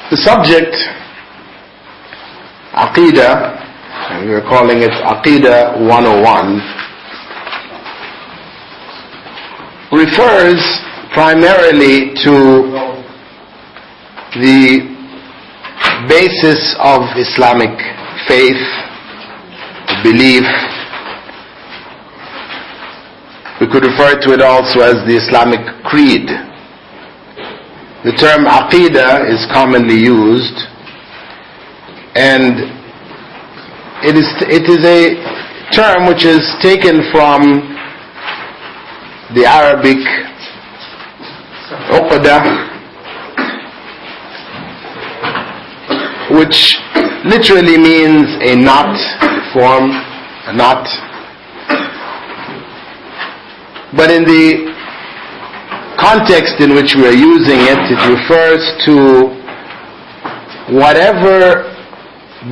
The subject, Aqidah, and we are calling it Aqidah 101, refers primarily to the basis of Islamic faith, belief. We could refer to it also as the Islamic creed. The term Aqidah is commonly used, and it is a term which is taken from the Arabic uqda, which literally means a knot, form, a knot. But in the context in which we are using it, it refers to whatever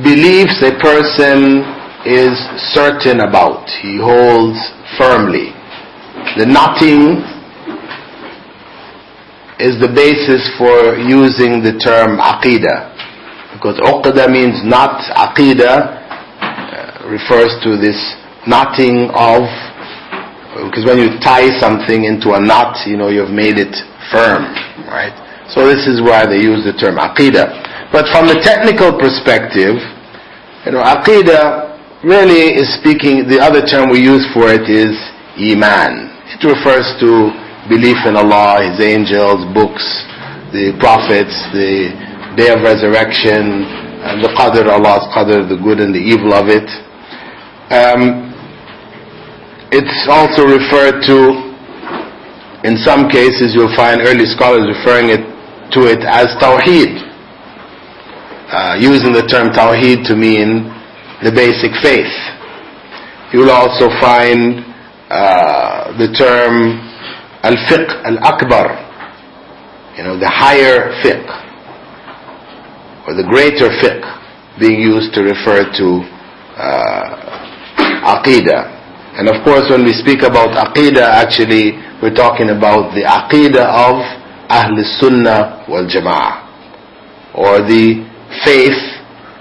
beliefs a person is certain about, he holds firmly. The knotting is the basis for using the term Aqidah, because uqda means knot. Aqidah refers to this knotting of, because when you tie something into a knot, you've made it firm, right? So this is why they use the term Aqidah. But from the technical perspective, Aqidah really is speaking, the other term we use for it is Iman. It refers to belief in Allah, His angels, books, the prophets, the day of resurrection, and the qadr, Allah's qadr, the good and the evil of it. It's also referred to, in some cases you'll find early scholars referring to it as Tawheed, using the term Tawheed to mean the basic faith. You'll also find the term al-fiqh al-akbar, the higher fiqh, or the greater fiqh, being used to refer to Aqidah. And of course, when we speak about Aqidah, actually we're talking about the Aqidah of Ahl Sunnah wal Jama'ah, or the faith,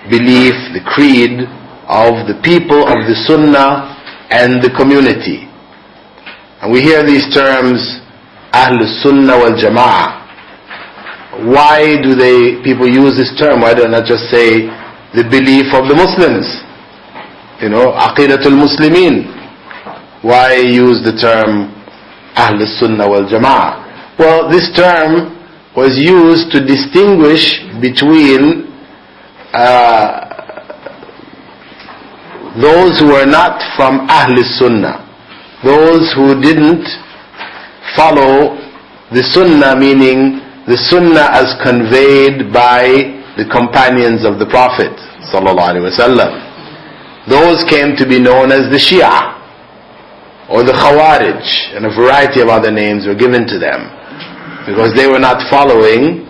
belief, the creed of the people of the Sunnah and the community. And we hear these terms, Ahl Sunnah wal Jama'ah. Why do people use this term? Why do they not just say the belief of the Muslims? Aqidatul Muslimin. Why use the term Ahl Sunnah wal Jama'ah? Well, this term was used to distinguish between those who were not from Ahl Sunnah, those who didn't follow the Sunnah, meaning the Sunnah as conveyed by the companions of the Prophet ﷺ. Those came to be known as the Shia, or the Khawarij, and a variety of other names were given to them, because they were not following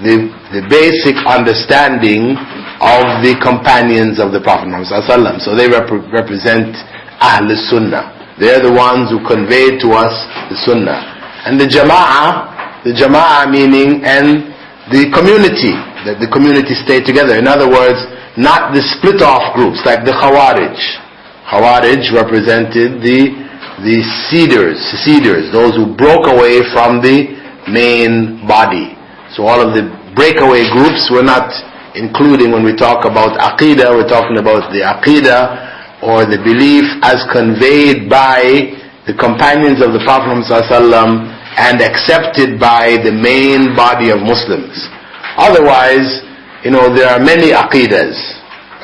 the basic understanding of the companions of the Prophet Muhammad ﷺ. So they represent Ahl Sunnah. They're the ones who conveyed to us the Sunnah. And the Jama'ah meaning, and the community, that the community stayed together. In other words, not the split off groups like the Khawarij. Khawarij represented the seceders, those who broke away from the main body. So all of the breakaway groups were not including when we talk about Aqidah. We're talking about the Aqidah, or the belief as conveyed by the companions of the Prophet ﷺ and accepted by the main body of Muslims. Otherwise, there are many Aqidahs,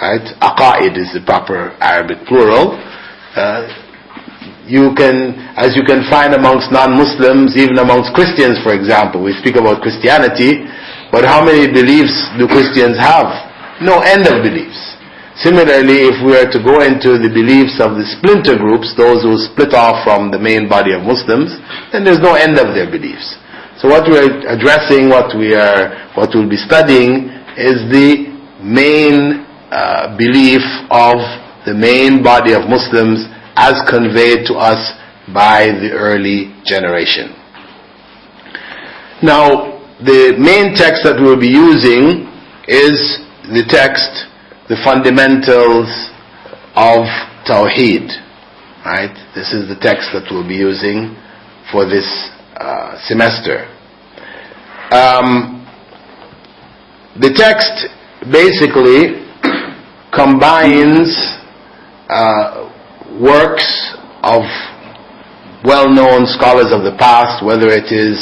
right? Aqaid is the proper Arabic plural. As you can find amongst non-Muslims, even amongst Christians, for example. We speak about Christianity, but how many beliefs do Christians have? No end of beliefs. Similarly, if we are to go into the beliefs of the splinter groups, those who split off from the main body of Muslims, then there's no end of their beliefs. So what we're addressing, what we'll be studying, is the main belief of the main body of Muslims as conveyed to us by the early generation. Now, the main text that we'll be using is the text, the fundamentals of Tawheed. Right? This is the text that we'll be using for this semester. The text basically combines works of well-known scholars of the past, whether it is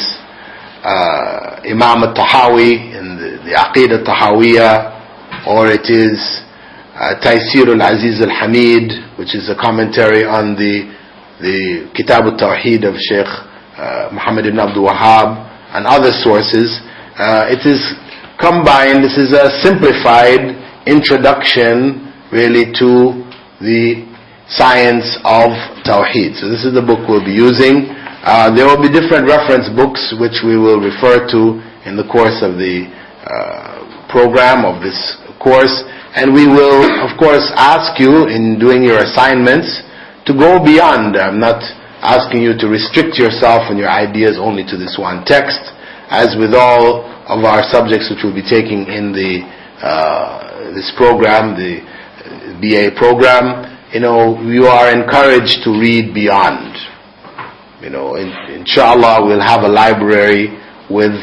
Imam al-Tahawi in the Aqidah al-Tahawiyah, or it is Taysir al-Aziz al-Hamid, which is a commentary on the Kitab al-Tawheed of Sheikh Muhammad ibn Abdul Wahhab, and other sources. It is combined. This is a simplified introduction really to the science of Tawheed. So this is the book we'll be using. There will be different reference books which we will refer to in the course of the program of this course, and we will of course ask you in doing your assignments to go beyond. I'm not asking you to restrict yourself and your ideas only to this one text. As with all of our subjects which we'll be taking in this program, the BA program, you are encouraged to read beyond. Inshallah, we'll have a library with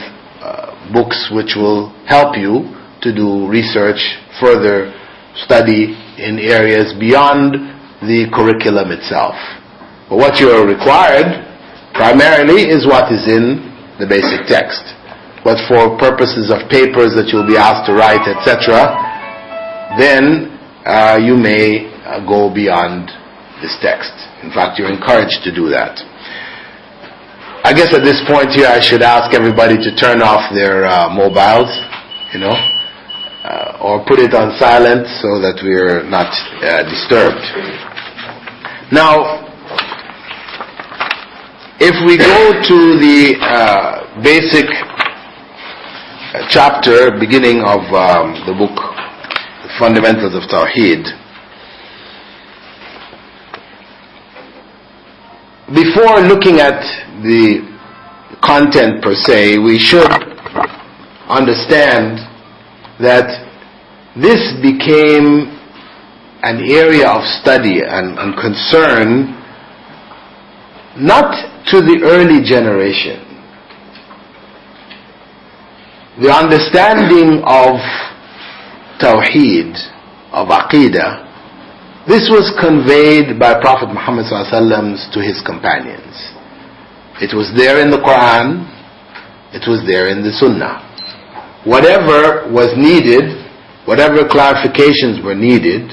books which will help you to do research, further study in areas beyond the curriculum itself. But what you are required primarily is what is in the basic text. But for purposes of papers that you'll be asked to write, etc., then you may go beyond this text. In fact, you're encouraged to do that. I guess at this point here I should ask everybody to turn off their mobiles, or put it on silent so that we're not disturbed. Now, if we go to the basic chapter, beginning of the book, The Fundamentals of Tawheed, before looking at the content per se, we should understand that this became an area of study and concern not to the early generation. The understanding of Tawheed, of Aqidah, this was conveyed by Prophet Muhammad ﷺ to his companions. It was there in the Quran, it was there in the Sunnah. Whatever was needed, whatever clarifications were needed,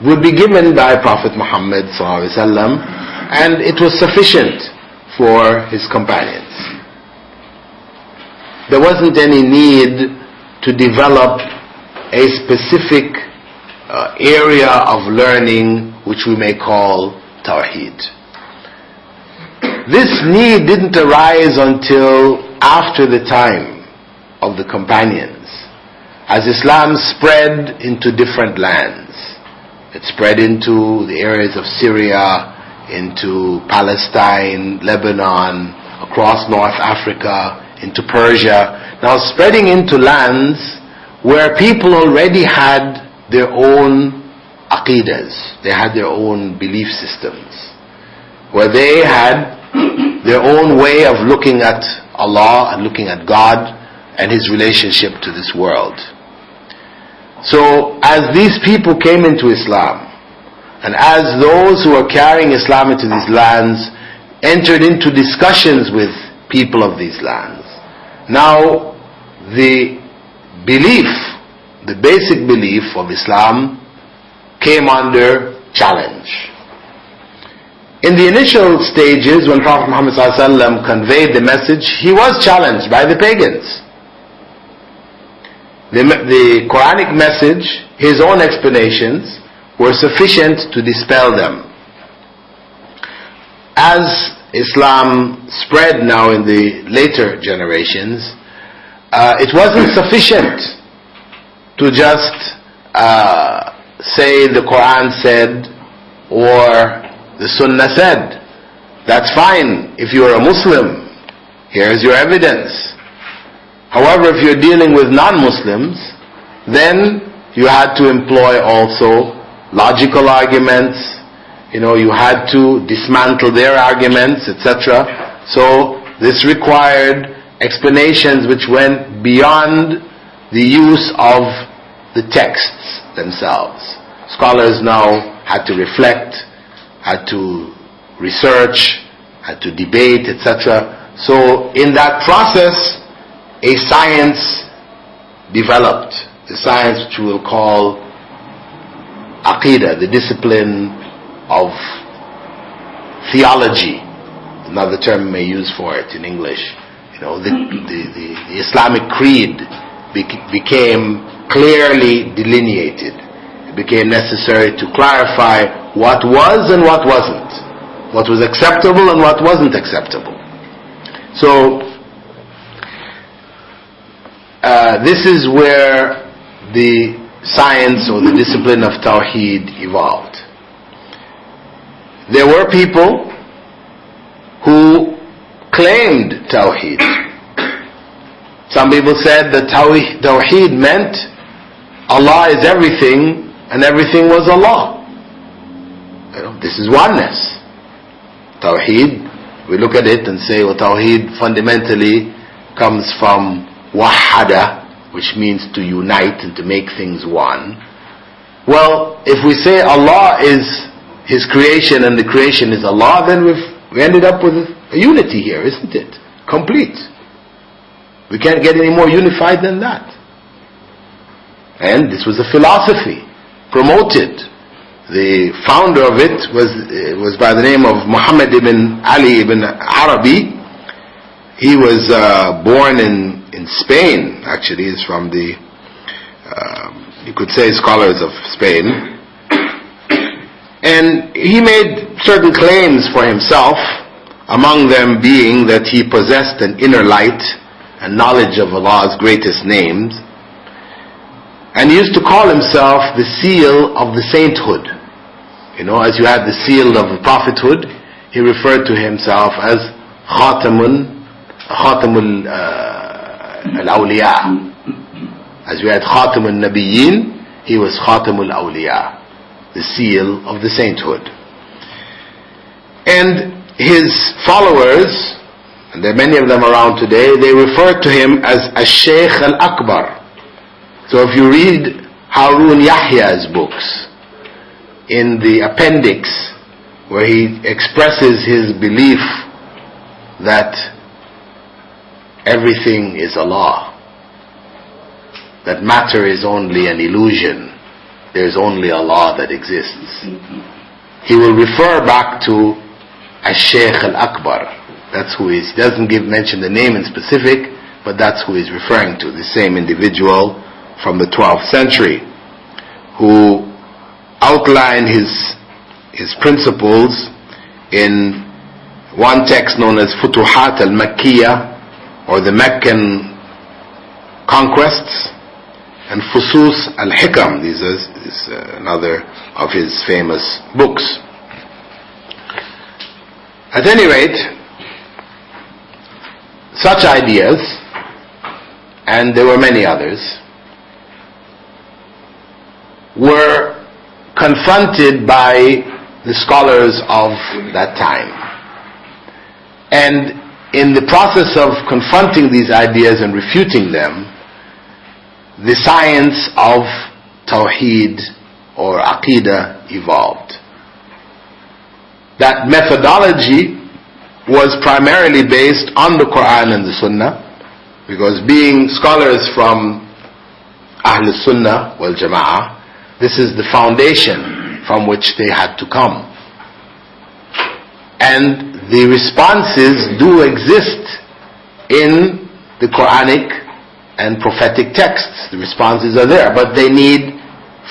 would be given by Prophet Muhammad ﷺ, and it was sufficient for his companions. There wasn't any need to develop a specific area of learning which we may call Tawheed. This need didn't arise until after the time of the companions, as Islam spread into different lands. It spread into the areas of Syria, into Palestine, Lebanon, across North Africa, into Persia. Now spreading into lands where people already had their own aqidas, they had their own belief systems, where they had their own way of looking at Allah and looking at God and His relationship to this world. So as these people came into Islam, and as those who are carrying Islam into these lands entered into discussions with people of these lands, now the belief, the basic belief of Islam came under challenge. In the initial stages, when Prophet Muhammad ﷺ conveyed the message, he was challenged by the pagans. The Quranic message, his own explanations, were sufficient to dispel them. As Islam spread now in the later generations, it wasn't sufficient to just say the Quran said or the Sunnah said. That's fine if you are a Muslim. Here's your evidence. However, if you're dealing with non-Muslims, then you had to employ also logical arguments, you had to dismantle their arguments, etc. So this required explanations which went beyond the use of the texts themselves. Scholars now had to reflect, had to research, had to debate, etc. So in that process, a science developed, the science which we will call Aqidah, the discipline of theology, another term we may use for it in English. The Islamic creed became clearly delineated. It became necessary to clarify what was and what wasn't, what was acceptable and what wasn't acceptable. So this is where the science or the discipline of Tawheed evolved. There were people who claimed Tawheed. Some people said that Tawheed meant Allah is everything and everything was Allah. This is oneness. Tawheed, we look at it and say, well, Tawheed fundamentally comes from wahada, which means to unite and to make things one. Well, if we say Allah is His creation and the creation is Allah, then we ended up with a unity here, isn't it? Complete. We can't get any more unified than that. And this was a philosophy promoted. The founder of it was by the name of Muhammad ibn Ali ibn Arabi. He was born in Spain. Actually, he's from the, you could say, scholars of Spain. And he made certain claims for himself, among them being that he possessed an inner light and knowledge of Allah's greatest names. And he used to call himself the seal of the sainthood. As you had the seal of the prophethood, he referred to himself as Khatamul al-Awliya. As we had Khatam al-Nabiyyin, he was Khatam al-Awliya, the seal of the sainthood. And his followers, and there are many of them around today, they refer to him as Al-Shaykh al-Akbar. So if you read Harun Yahya's books, in the appendix where he expresses his belief that everything is Allah, that matter is only an illusion, there is only Allah that exists, he will refer back to Al-Shaykh al-Akbar. That's who he is. He doesn't mention the name in specific, but that's who he's referring to, the same individual from the 12th century who outlined his principles in one text known as Futuhat al-Makkiyah, or the Meccan conquests, and Fusus al-Hikam. This is another of his famous books. At any rate, such ideas, and there were many others, were confronted by the scholars of that time. And in the process of confronting these ideas and refuting them, the science of Tawheed or Aqidah evolved. That methodology was primarily based on the Quran and the Sunnah, because being scholars from Ahl Sunnah wal Jama'ah, this is the foundation from which they had to come. And the responses do exist in the Quranic and prophetic texts. The responses are there, but they need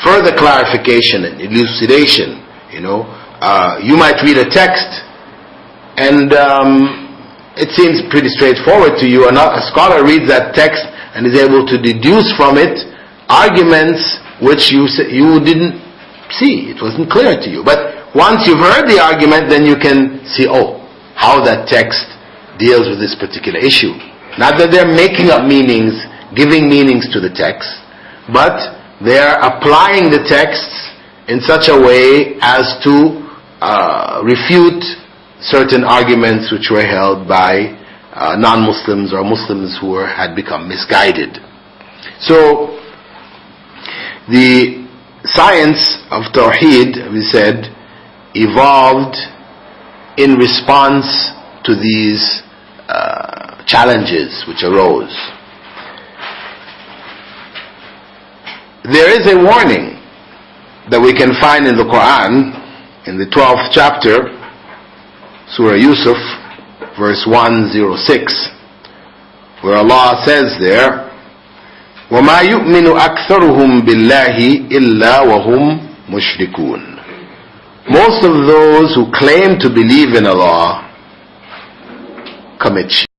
further clarification and elucidation. You might read a text and it seems pretty straightforward to you. A scholar reads that text and is able to deduce from it arguments which you didn't see. It wasn't clear to you. But once you've heard the argument, then you can see, how that text deals with this particular issue. Not that they're making up meanings, giving meanings to the text, but they're applying the texts in such a way as to refute certain arguments which were held by non-Muslims or Muslims who had become misguided. So the science of Tawheed, we said, evolved in response to these challenges which arose. There is a warning that we can find in the Quran, in the 12th chapter, Surah Yusuf, verse 106, where Allah says there, وَمَا يُؤْمِنُ أَكْثَرُهُمْ بِاللَّهِ إِلَّا وَهُمْ مُشْرِكُونَ. Most of those who claim to believe in Allah commit shirk.